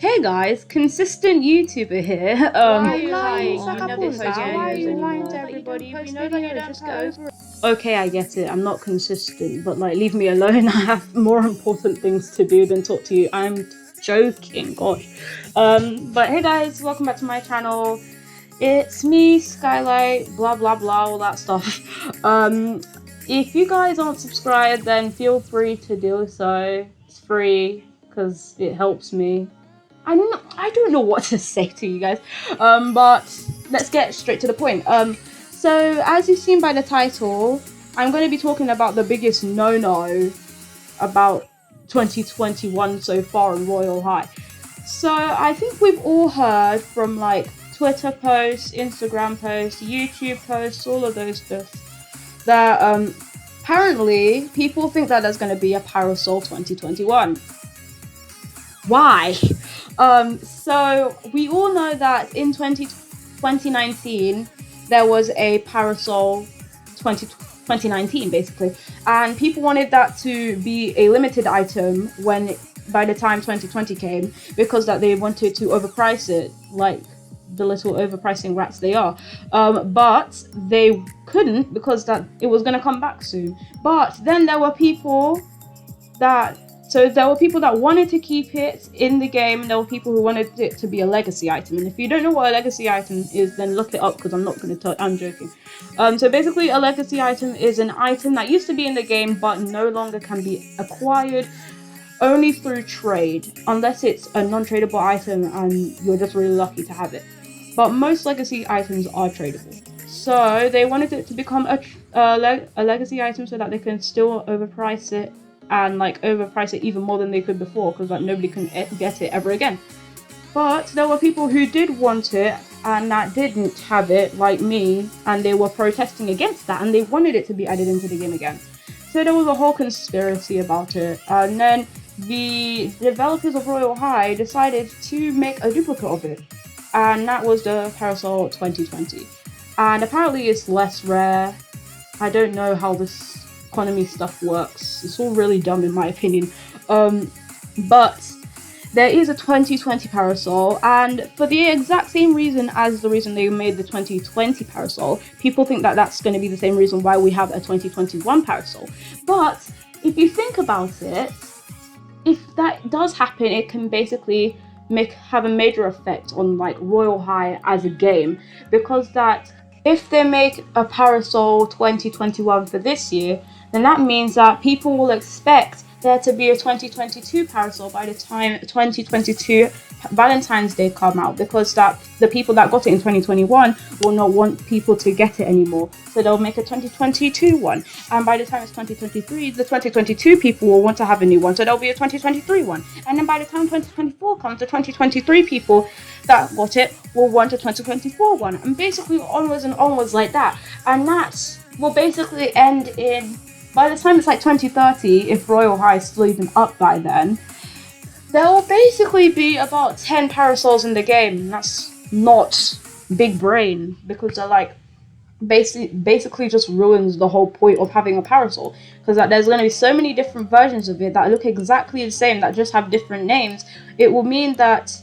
Hey guys, consistent YouTuber here. Why are you lying? You never post Why are you videos lying anymore. to everybody? We know that you don't Just get post. over it. Okay, I get it. I'm not consistent, but like, leave me alone. I have more important things to do than talk to you. I'm joking, gosh. But hey guys, welcome back to my channel. It's me, Skylight, blah blah blah, all that stuff. If you guys aren't subscribed, then feel free to do so. It's free because it helps me. I don't know what to say to you guys, but let's get straight to the point. So as you've seen by the title, I'm going to be talking about the biggest no-no about 2021 so far in Royale High. So I think we've all heard from like Twitter posts, Instagram posts, YouTube posts, all of those stuff that apparently people think that there's going to be a Parasol 2021. Why? So we all know that in 2019 there was a Parasol 2019 basically, and people wanted that to be a limited item when by the time 2020 came, because that they wanted to overprice it like the little overpricing rats they are, but they couldn't because that it was going to come back soon. But then there were people that wanted to keep it in the game. There were people who wanted it to be a legacy item. And if you don't know what a legacy item is, then look it up because I'm not going to tell. I'm joking. So basically, a legacy item is an item that used to be in the game but no longer can be acquired, only through trade, unless it's a non-tradable item and you're just really lucky to have it. But most legacy items are tradable. So they wanted it to become a legacy item so that they can still overprice it, and like overprice it even more than they could before, because like nobody can get it ever again. But there were people who did want it and that didn't have it, like me, and they were protesting against that and they wanted it to be added into the game again. So there was a whole conspiracy about it, and then the developers of Royale High decided to make a duplicate of it, and that was the Parasol 2020. And apparently it's less rare. I don't know how this economy stuff works. It's all really dumb in my opinion. But there is a 2020 Parasol, and for the exact same reason as the reason they made the 2020 Parasol, people think that that's going to be the same reason why we have a 2021 Parasol. But if you think about it, if that does happen, it can basically have a major effect on like Royale High as a game, because that if they make a Parasol 2021 for this year, then that means that people will expect there to be a 2022 Parasol by the time 2022 Valentine's Day come out, because that the people that got it in 2021 will not want people to get it anymore, so they'll make a 2022 one, and by the time it's 2023, the 2022 people will want to have a new one, so there'll be a 2023 one, and then by the time 2024 comes, the 2023 people that got it will want a 2024 one, and basically onwards and onwards like that. And that will basically end in, by the time it's like 2030, if Royale High is still even up by then, there will basically be about 10 Parasols in the game. That's not big brain, because they're like basically just ruins the whole point of having a Parasol, because like, there's going to be so many different versions of it that look exactly the same, that just have different names. It will mean that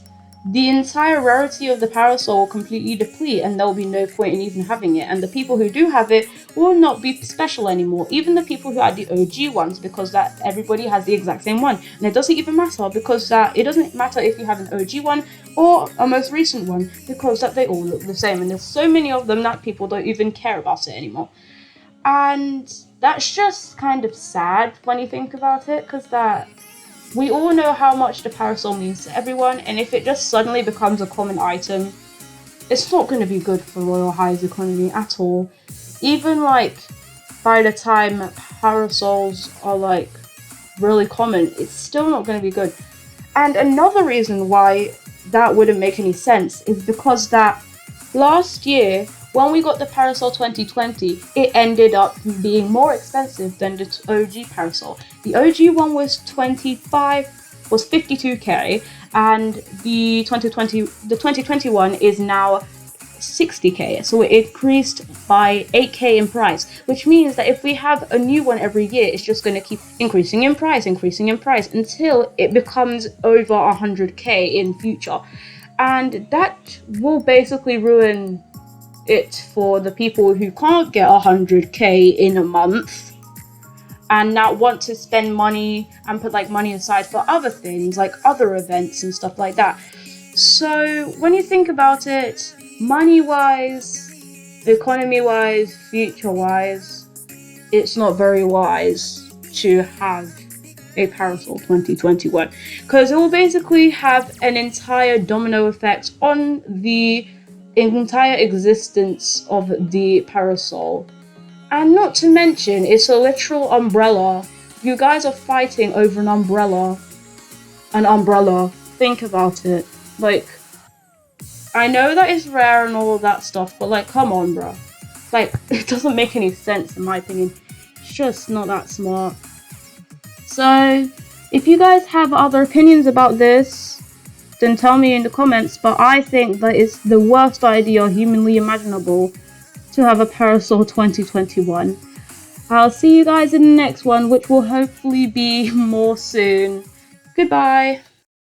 the entire rarity of the Parasol will completely deplete, and there will be no point in even having it, and the people who do have it will not be special anymore, even the people who are the OG ones, because that everybody has the exact same one. And it doesn't even matter, because that it doesn't matter if you have an OG one or a most recent one, because that they all look the same, and there's so many of them that people don't even care about it anymore. And that's just kind of sad when you think about it, because that we all know how much the Parasol means to everyone, and if it just suddenly becomes a common item, it's not going to be good for Royale High's economy at all. Even like by the time Parasols are like really common, it's still not going to be good. And another reason why that wouldn't make any sense is because that last year, when we got the Parasol 2020, it ended up being more expensive than the OG Parasol. The OG one was 52k, and the 2021 is now 60k, so it increased by 8k in price, which means that if we have a new one every year, it's just going to keep increasing in price until it becomes over 100k in future, and that will basically ruin it for the people who can't get 100k in a month and now want to spend money and put like money aside for other things like other events and stuff like that. So when you think about it, money wise, economy wise, future wise, it's not very wise to have a Parasol 2021, because it will basically have an entire domino effect on the entire existence of the Parasol. And not to mention, it's a literal umbrella. You guys are fighting over an umbrella. Think about it. Like, I know that it's rare and all of that stuff, but like, come on, bro. Like, it doesn't make any sense in my opinion. It's just not that smart. So, if you guys have other opinions about this, then tell me in the comments, but I think that it's the worst idea humanly imaginable to have a Parasol 2021. I'll see you guys in the next one, which will hopefully be more soon. Goodbye.